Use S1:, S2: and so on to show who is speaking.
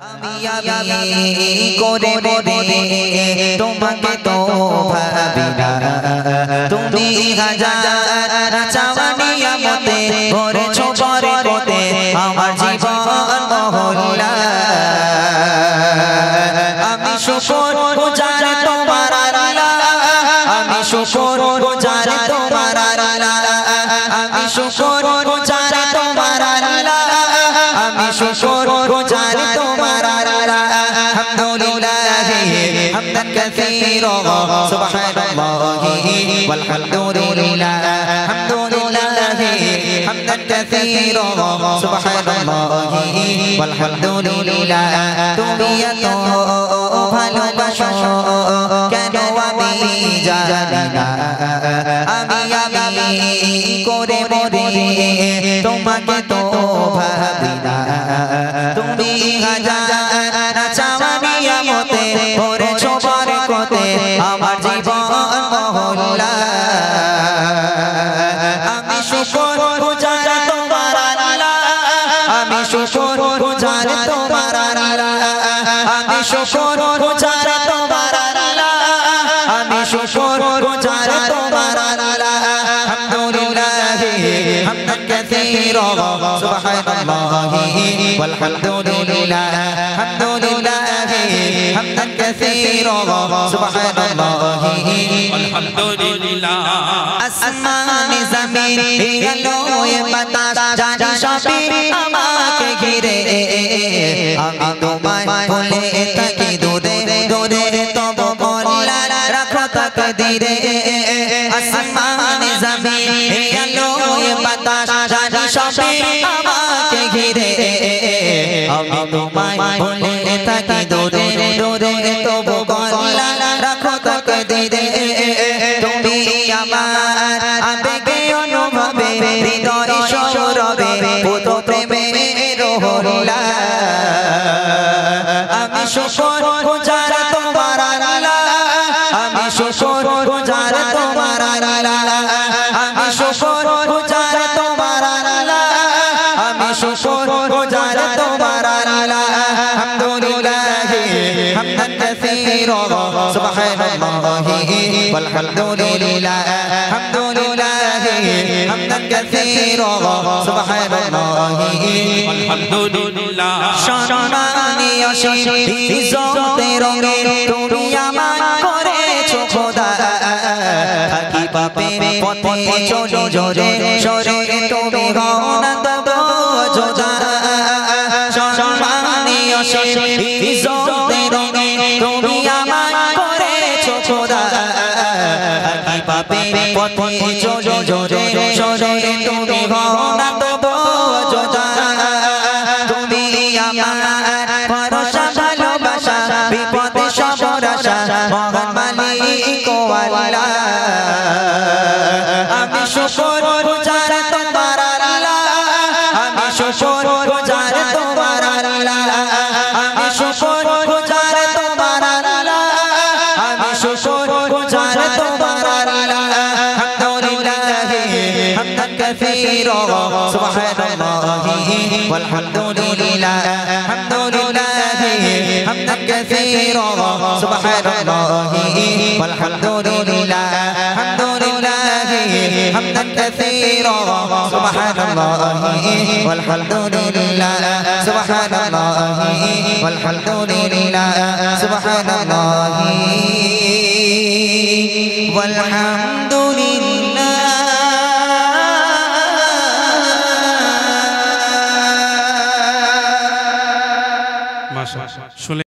S1: আমি করে বলে তোমাকে তো ভাবি না, তুমি হাজার চাওয়ানি আমতে করেছো বরকতে আমার জীবন মহল্লা। আমি শুকর গুজার তোমার আল্লাহ, আমি শুকর গুজার তোমার আল্লাহ, আমি শুকর গুজার তোমার আল্লাহ, আমি শুকর গুজার তোমার আল্লাহ। আলহামদুলিল্লাহ হামদান কাসীরা সুবহানাল্লাহি ওয়ালহামদুলিল্লাহ, আলহামদুলিল্লাহ হামদান কাসীরা সুবহানাল্লাহি ওয়ালহামদুলিল্লাহ। তুমি এত ভালোবাসো কেন আমি জানি না, আমি করে বলে তোমাকে তো ভাবি না, তুমি হাজার চাওয়ানি আমতে করেছো বরকতে আমার জীবন মহল্লা। আমি শুকর গুজার তোমার আল্লাহ, আমি শুকর গুজার তোমার আল্লাহ, আমি শুকর গুজার তোমার আল্লাহ, আমি শুকর গুজার তোমার আল্লাহ। আলহামদুলিল্লাহ হামদান কাসীরা সুবহানাল্লাহি ওয়ালহামদুলিল্লাহ, আলহামদুলিল্লাহ হামদান কাসীরা সুবহানাল্লাহি ওয়ালহামদুলিল্লাহ। আসমানে জমিন এলো এ বাতাস জানি সবই আমাকে ঘিরে, আমি তোমায় ভুলে থাকি দূরে দূরে তবু বলা রাখো তাকদীরে। আসমানে জমিন এলো এ বাতাস জানি সবই আমাকে ঘিরে, আমি তোমায় ভুলে থাকি দূরে দূরে তবু বলা রাখো তাকদীরে। তুমি আমার আবেগে অনুভবে হৃদয় সৌরভে পুত প্রেমের হল্লা। আমি শুকর গুজার তোমার আল্লাহ, আমি শুকর গুজার তোমার আল্লাহ, আমি শুকর গুজার তোমার আল্লাহ, আমি শুকর গুজার তোমার আল্লাহ। আলহামদুলিল্লাহ হামদান কাসীরা সুবহানাল্লাহি ওয়ালহামদুলিল্লাহ, আলহামদুলিল্লাহ হামদান কাসীরা সুবহানাল্লাহি ওয়ালহামদুলিল্লাহ। সম্মানীয় ইজ্জতের রঙে তুমি আমায় করেছো খোদা, থাকি পাপের পথে চলো জোরে সরে তুমি হও না তবু যোজা। সম্মানীয় ইজ্জতের রঙে তুমি আমায় করেছো খোদা, থাকি পাপের পথে চলো জোরে সরে তুমি হও না তবু যোজা। তুমি আমার ভরসা ভালোবাসা বিপদে সবার আশা মহান মালিক ও আল্লাহ। আমি শুকর গুজার তোমার আল্লাহ, আমি শুকর গুজার তোমার আল্লাহ, আমি শুকর গুজার তোমার আল্লাহ, আমি শুকর গুজার তোমার আল্লাহ। আলহামদুলিল্লাহ হামদান কাসীরা সুবহানাল্লাহি ওয়ালহামদুলিল্লাহ, আলহামদুলিল্লাহ হামদান কাসীরা সুবহানাল্লাহি ওয়ালহামদুলিল্লাহ, আলহামদুলিল্লাহ হামদান কাসীরা সুবহানাল্লাহি ওয়ালহামদুলিল্লাহ, সুবহানাল্লাহি ওয়ালহামদুলিল্লাহ, সুবহানাল্লাহি ওয়ালহামদুলিল্লাহ। মাশাআল্লাহ।